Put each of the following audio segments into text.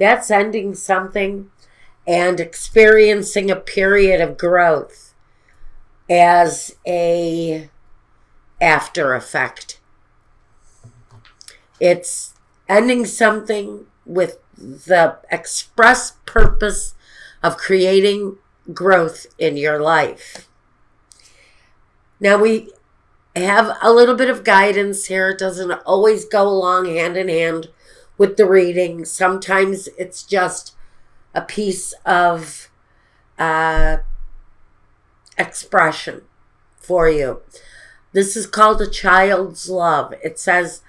That's ending something and experiencing a period of growth as a after effect. It's ending something with the express purpose of creating growth in your life. Now we have a little bit of guidance here. It doesn't always go along hand in hand with the reading. Sometimes it's just a piece of expression for you. This is called a child's love. It says,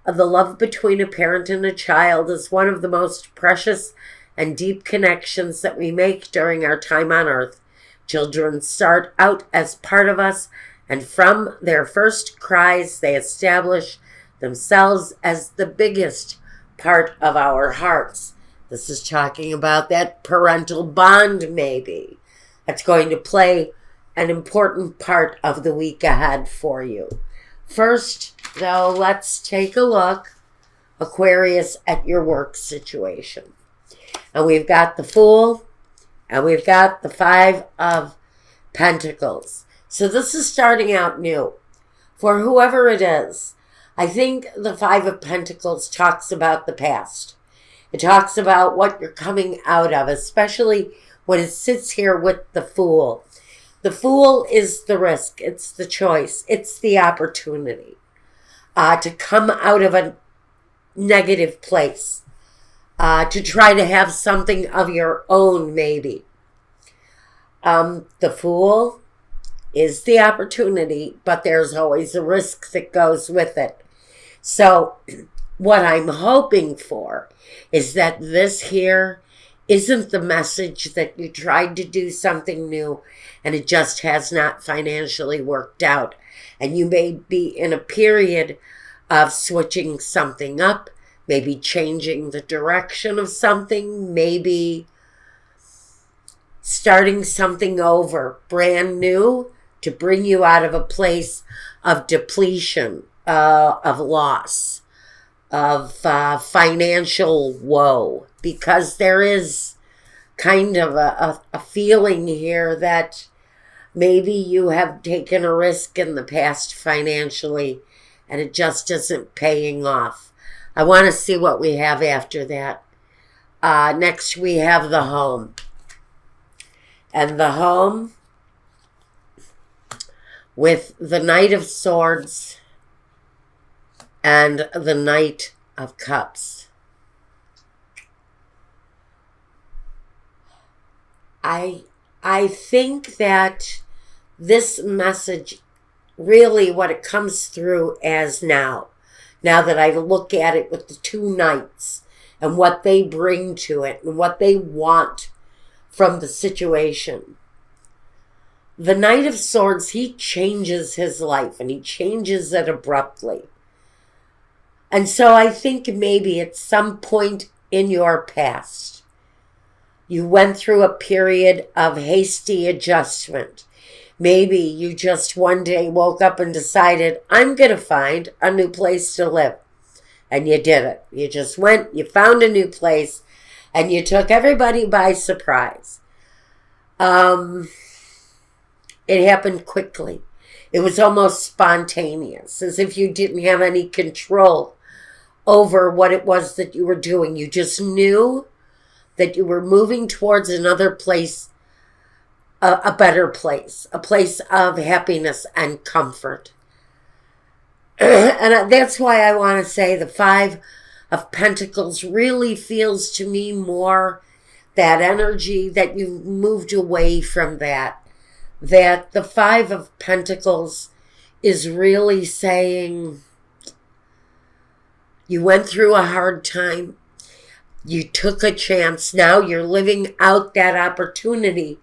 the love between a parent and a child is one of the most precious and deep connections that we make during our time on earth. Children start out as part of us, and from their first cries, they establish themselves as the biggest part of our hearts. This is talking about that parental bond, maybe. That's going to play an important part of the week ahead for you. First, though, let's take a look, Aquarius, at your work situation. And we've got the Fool, and we've got the Five of Pentacles. So this is starting out new. For whoever it is, I think the Five of Pentacles talks about the past. It talks about what you're coming out of, especially when it sits here with the Fool. The Fool is the risk. It's the choice. It's the opportunity to come out of a negative place, to try to have something of your own, maybe. The Fool is the opportunity, but there's always a risk that goes with it. So what I'm hoping for is that this here isn't the message that you tried to do something new and it just has not financially worked out. And you may be in a period of switching something up, maybe changing the direction of something, maybe starting something over, brand new, to bring you out of a place of depletion, of loss, of financial woe. Because there is kind of a feeling here that maybe you have taken a risk in the past financially and it just isn't paying off. I want to see what we have after that. Next we have the Home. And the Home with the Knight of Swords and the Knight of Cups. I think that this message, really what it comes through as now that I look at it with the two knights and what they bring to it and what they want from the situation. The Knight of Swords, he changes his life and he changes it abruptly. And so I think maybe at some point in your past, you went through a period of hasty adjustment. Maybe you just one day woke up and decided, I'm going to find a new place to live. And you did it. You just went, you found a new place, and you took everybody by surprise. It happened quickly. It was almost spontaneous, as if you didn't have any control over what it was that you were doing. You just knew that you were moving towards another place, a better place, a place of happiness and comfort. And that's why I want to say the Five of Pentacles really feels to me more that energy that you've moved away from that the Five of Pentacles is really saying you went through a hard time. You took a chance. Now you're living out that opportunity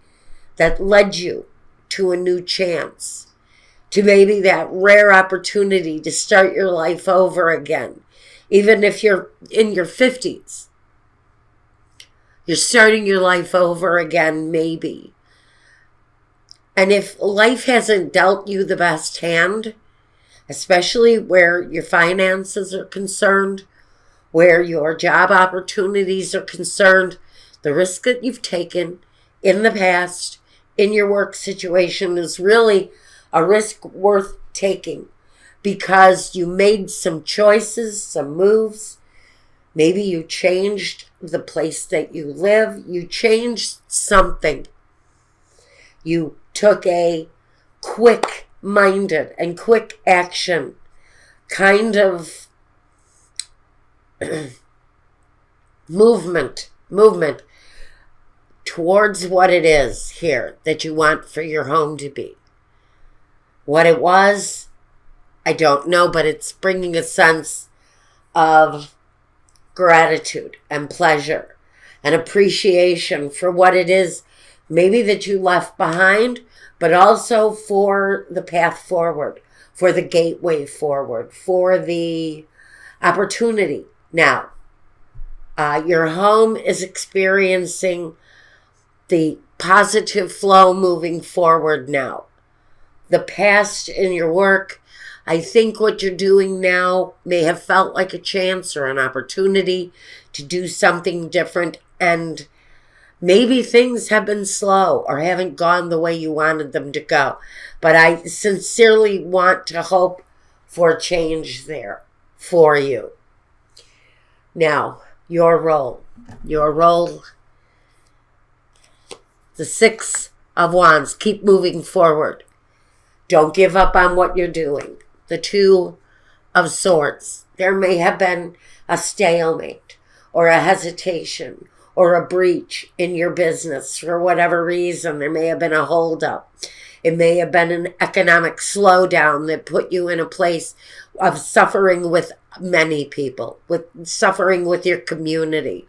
that led you to a new chance, to maybe that rare opportunity to start your life over again. Even if you're in your 50s, you're starting your life over again, maybe. And if life hasn't dealt you the best hand, especially where your finances are concerned, where your job opportunities are concerned, the risk that you've taken in the past in your work situation is really a risk worth taking because you made some choices, some moves. Maybe you changed the place that you live. You changed something. You took a quick-minded and quick action kind of movement towards what it is here that you want for your home to be. What it was, I don't know, but it's bringing a sense of gratitude and pleasure and appreciation for what it is maybe that you left behind, but also for the path forward, for the gateway forward, for the opportunity. Now, your home is experiencing the positive flow moving forward now. The past in your work, I think what you're doing now may have felt like a chance or an opportunity to do something different, and maybe things have been slow or haven't gone the way you wanted them to go. But I sincerely want to hope for change there for you. Now, your role, the Six of Wands, keep moving forward. Don't give up on what you're doing. The Two of Swords, there may have been a stalemate or a hesitation or a breach in your business for whatever reason. There may have been a holdup. It may have been an economic slowdown that put you in a place of suffering with many people, with suffering with your community.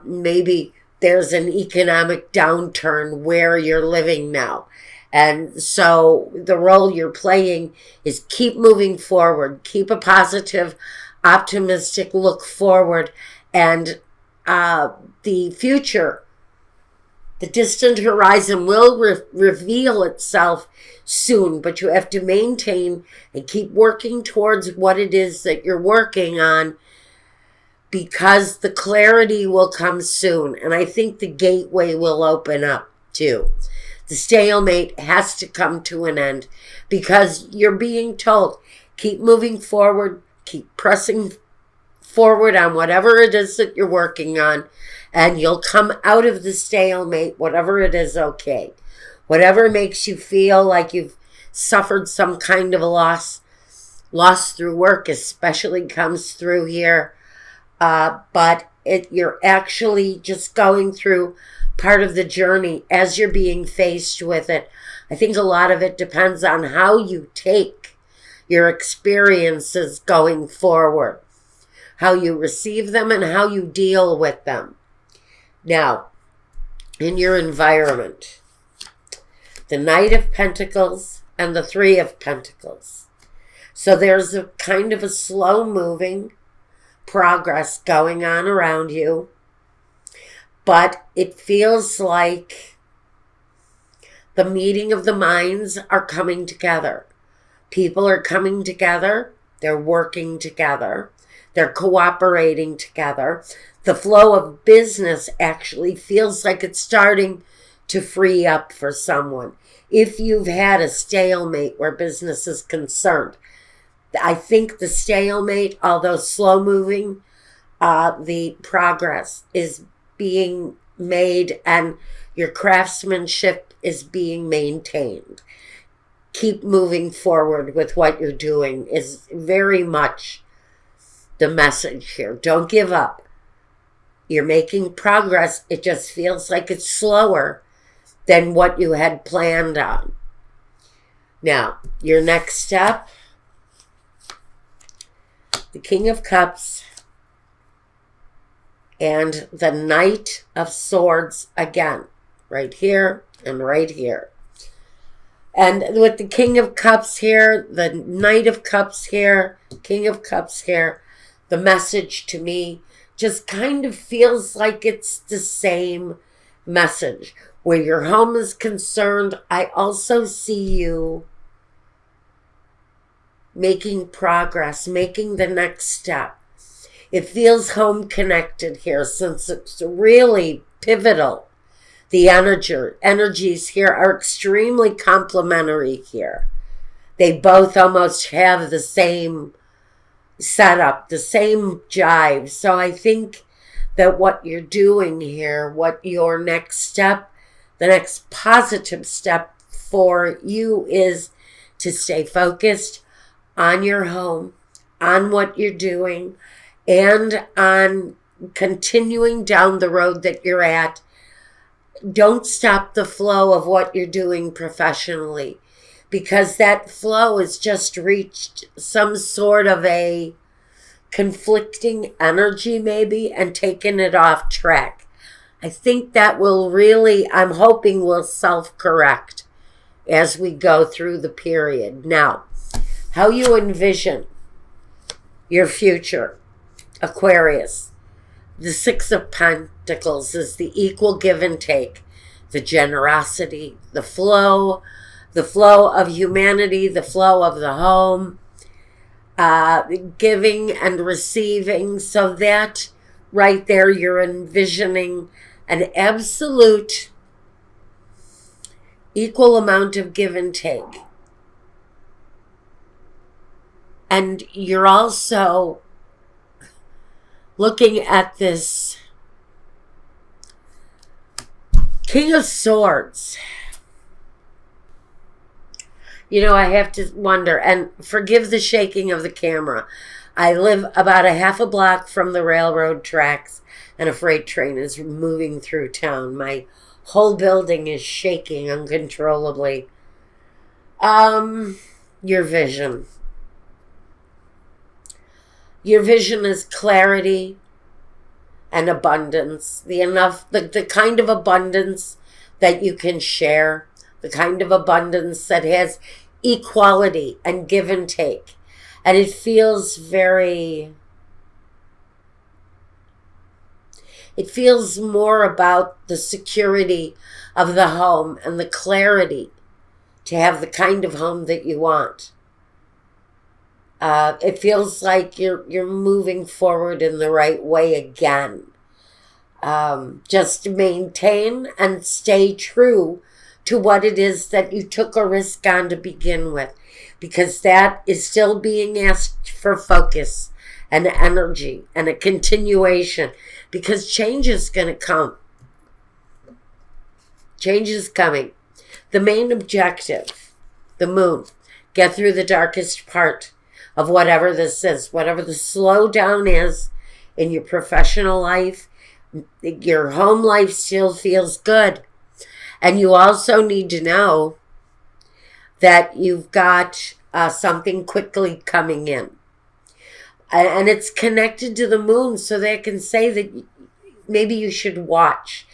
Maybe there's an economic downturn where you're living now. And so the role you're playing is keep moving forward, keep a positive, optimistic look forward, and the future, the distant horizon will reveal itself soon, but you have to maintain and keep working towards what it is that you're working on, because the clarity will come soon. And I think the gateway will open up too. The stalemate has to come to an end because you're being told, keep moving forward, keep pressing forward on whatever it is that you're working on, and you'll come out of the stalemate, whatever it is, okay. Whatever makes you feel like you've suffered some kind of a loss through work especially comes through here. But you're actually just going through part of the journey as you're being faced with it. I think a lot of it depends on how you take your experiences going forward, how you receive them and how you deal with them. Now, in your environment, the Knight of Pentacles and the Three of Pentacles. So there's a kind of a slow moving progress going on around you, but it feels like the meeting of the minds are coming together. People are coming together. They're working together. They're cooperating together. The flow of business actually feels like it's starting to free up for someone. If you've had a stalemate where business is concerned, I think the stalemate, although slow moving, the progress is being made and your craftsmanship is being maintained. Keep moving forward with what you're doing is very much the message here. Don't give up. You're making progress. It just feels like it's slower than what you had planned on. Now, your next step, the King of Cups and the Knight of Swords again, right here and right here. And with the King of Cups here, the Knight of Cups here, King of Cups here, the message to me just kind of feels like it's the same message. Where your home is concerned, I also see you making progress, making the next step. It feels home connected here since it's really pivotal. The energies here are extremely complementary here. They both almost have the same setup, the same jive. So I think that what you're doing here, what your next step, the next positive step for you is to stay focused on your home, on what you're doing, and on continuing down the road that you're at. Don't stop the flow of what you're doing professionally, because that flow has just reached some sort of a conflicting energy maybe and taken it off track. I think that will really, I'm hoping will self-correct as we go through the period. Now, how you envision your future, Aquarius. The Six of Pentacles is the equal give and take, the generosity, the flow of humanity, the flow of the home, giving and receiving. So that right there, you're envisioning an absolute equal amount of give and take. And you're also looking at this King of Swords. You know, I have to wonder, and forgive the shaking of the camera. I live about a half a block from the railroad tracks, and a freight train is moving through town. My whole building is shaking uncontrollably. Your vision. Your vision is clarity and abundance. The kind of abundance that you can share. The kind of abundance that has equality and give and take. And it feels it feels more about the security of the home and the clarity to have the kind of home that you want. It feels like you're moving forward in the right way again. Just maintain and stay true to what it is that you took a risk on to begin with, because that is still being asked for focus and energy and a continuation, because change is going to come. Change is coming. The main objective, the moon, get through the darkest part of whatever this is, whatever the slowdown is in your professional life. Your home life still feels good. And you also need to know that you've got something quickly coming in. And it's connected to the moon, so they can say that maybe you should watch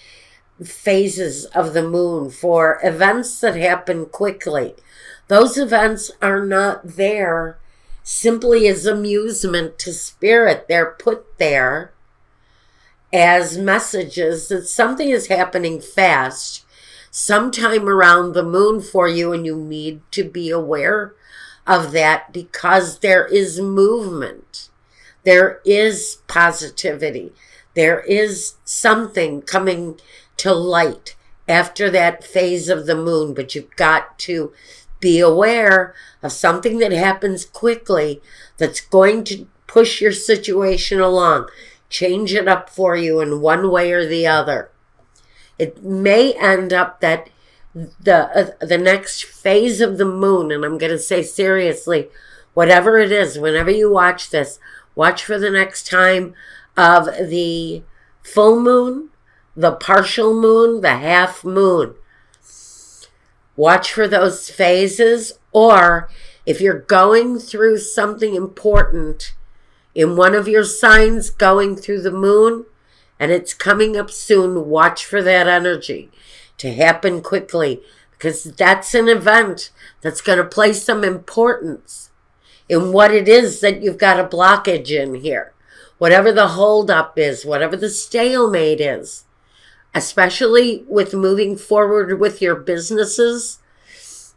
phases of the moon for events that happen quickly. Those events are not there simply as amusement to spirit. They're put there as messages that something is happening fast sometime around the moon for you, and you need to be aware of that, because there is movement. There is positivity. There is something coming to light after that phase of the moon, but you've got to be aware of something that happens quickly that's going to push your situation along, change it up for you in one way or the other. It may end up that the next phase of the moon, and I'm going to say seriously, whatever it is, whenever you watch this, watch for the next time of the full moon, the partial moon, the half moon. Watch for those phases, or if you're going through something important in one of your signs going through the moon, and it's coming up soon, watch for that energy to happen quickly, because that's an event that's going to place some importance in what it is that you've got a blockage in here. Whatever the holdup is, whatever the stalemate is, especially with moving forward with your businesses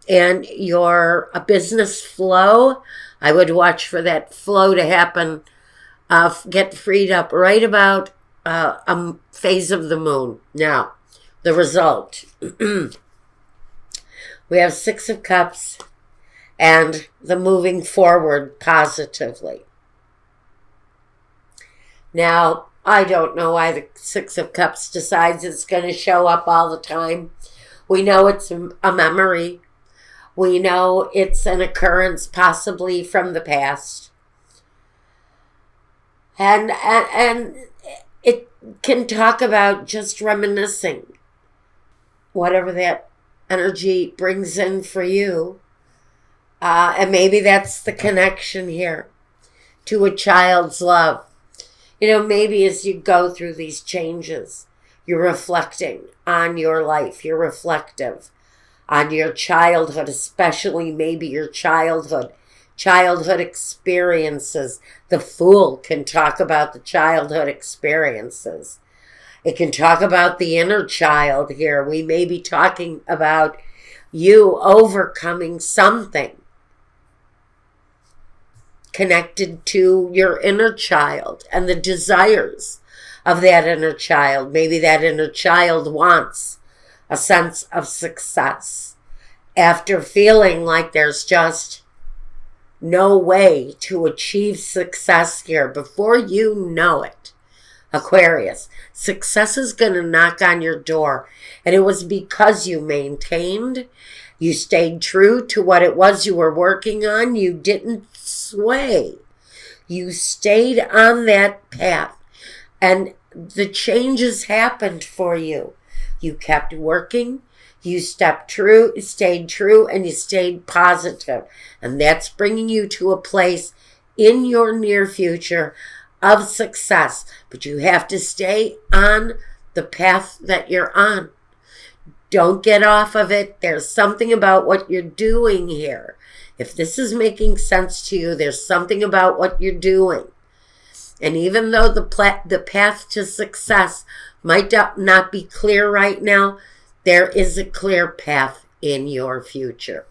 and your business flow, I would watch for that flow to happen get freed up right about a phase of the moon. Now, the result. We have Six of Cups and the moving forward positively. Now, I don't know why the Six of Cups decides it's going to show up all the time. We know it's a memory. We know it's an occurrence possibly from the past. And it can talk about just reminiscing. Whatever that energy brings in for you. And maybe that's the connection here to a child's love. You know, maybe as you go through these changes, you're reflecting on your life. You're reflective on your childhood, especially maybe your childhood experiences. The Fool can talk about the childhood experiences. It can talk about the inner child here. We may be talking about you overcoming something connected to your inner child and the desires of that inner child. Maybe that inner child wants a sense of success after feeling like there's just no way to achieve success here. Before you know it, Aquarius, success is going to knock on your door. And it was because you maintained, you stayed true to what it was you were working on. You didn't sway. You stayed on that path. And the changes happened for you. You kept working. You stayed true, and you stayed positive. And that's bringing you to a place in your near future of success. But you have to stay on the path that you're on. Don't get off of it. There's something about what you're doing here. If this is making sense to you, there's something about what you're doing. And even though the path to success might not be clear right now, there is a clear path in your future.